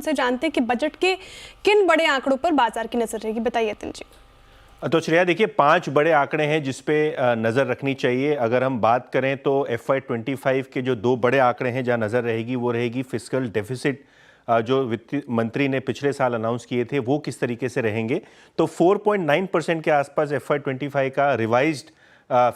उनसे जानते हैं कि बजट के किन बड़े आंकड़ों पर बाजार की नजर रहेगी। बताइए अतुल जी। तो श्रेया, देखिए 5 बड़े आंकड़े हैं जिस पे नज़र रखनी चाहिए। अगर हम बात करें तो FY25 के जो 2 बड़े आंकड़े हैं जहां नज़र रहेगी वो रहेगी फिस्कल डेफिसिट, जो वित्त मंत्री ने पिछले साल अनाउंस किए थे वो किस तरीके से रहेंगे। तो 4.9% के आसपास FY25 का रिवाइज्ड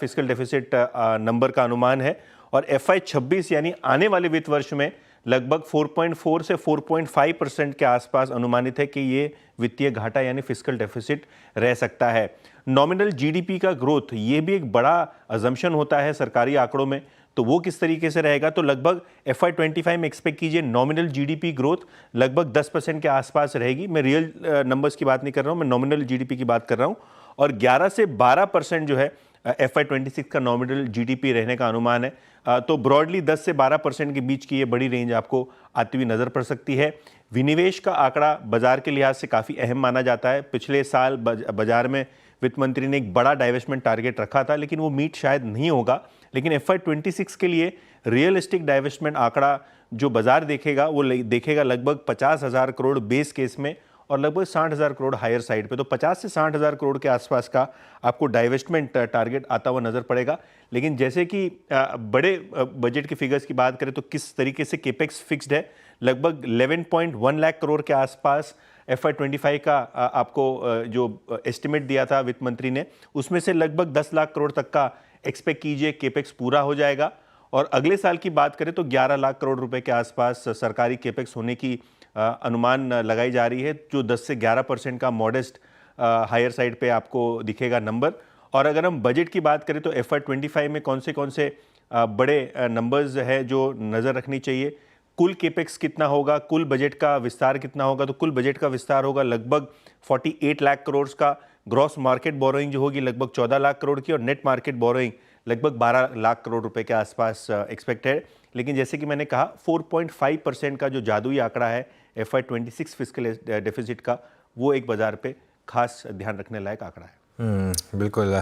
फिस्कल डेफिसिट नंबर का अनुमान है, और FY26 यानी आने वाले वित्त वर्ष में लगभग 4.4 से 4.5% के आसपास अनुमानित है कि ये वित्तीय घाटा यानी फिस्कल डेफिसिट रह सकता है। नॉमिनल जीडीपी का ग्रोथ, ये भी एक बड़ा अजम्पशन होता है सरकारी आंकड़ों में, तो वो किस तरीके से रहेगा। तो लगभग FY25 में एक्सपेक्ट कीजिए नॉमिनल जीडीपी ग्रोथ लगभग 10% के आसपास रहेगी। मैं रियल नंबर्स की बात नहीं कर रहा हूँ, मैं नॉमिनल जीडीपी की बात कर रहा हूँ। और 11 से 12% जो है FY26 का नॉमिनल जीडीपी रहने का अनुमान है। तो ब्रॉडली 10 से 12% के बीच की ये बड़ी रेंज आपको आती हुई नजर पड़ सकती है। विनिवेश का आंकड़ा बाजार के लिहाज से काफ़ी अहम माना जाता है। पिछले साल बाजार में वित्त मंत्री ने एक बड़ा डाइवेस्टमेंट टारगेट रखा था, लेकिन वो मीट शायद नहीं होगा। लेकिन FY26 के लिए रियलिस्टिक डाइवेस्टमेंट आंकड़ा जो बाजार देखेगा वो देखेगा लगभग 50,000 करोड़ बेस केस में, और लगभग 60,000 करोड़ हायर साइड पे। तो 50 से 60,000 करोड़ के आसपास का आपको डाइवेस्टमेंट टारगेट आता हुआ नजर पड़ेगा। लेकिन जैसे कि बड़े बजट के फिगर्स की बात करें तो किस तरीके से केपेक्स फिक्स्ड है, लगभग 11.1 लाख करोड़ के आसपास FY25 का आपको जो एस्टिमेट दिया था वित्त मंत्री ने, उसमें से लगभग 10 लाख करोड़ तक का एक्सपेक्ट कीजिए केपेक्स पूरा हो जाएगा। और अगले साल की बात करें तो 11 लाख करोड़ रुपए के आसपास सरकारी केपेक्स होने की अनुमान लगाई जा रही है, जो 10 से 11% का मॉडेस्ट हायर साइड पे आपको दिखेगा नंबर। और अगर हम बजट की बात करें तो FY25 में कौन से बड़े नंबर्स है जो नज़र रखनी चाहिए। कुल केपेक्स कितना होगा, कुल बजट का विस्तार कितना होगा। तो कुल बजट का विस्तार होगा लगभग 48 लाख करोड़ का। ग्रॉस मार्केट बोरोइंग जो होगी लगभग 14 लाख करोड़ की, और नेट मार्केट बोरोइंग लगभग 12 लाख करोड़ रुपए के आसपास एक्सपेक्टेड। लेकिन जैसे कि मैंने कहा 4.5% का जो जादुई आंकड़ा है FY26 फिस्कल डेफिसिट का, वो एक बाजार पे खास ध्यान रखने लायक आंकड़ा है। बिल्कुल,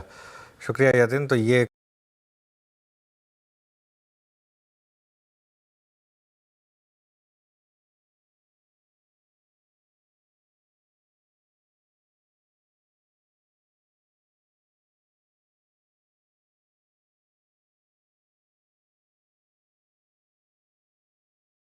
शुक्रिया यातिन। तो ये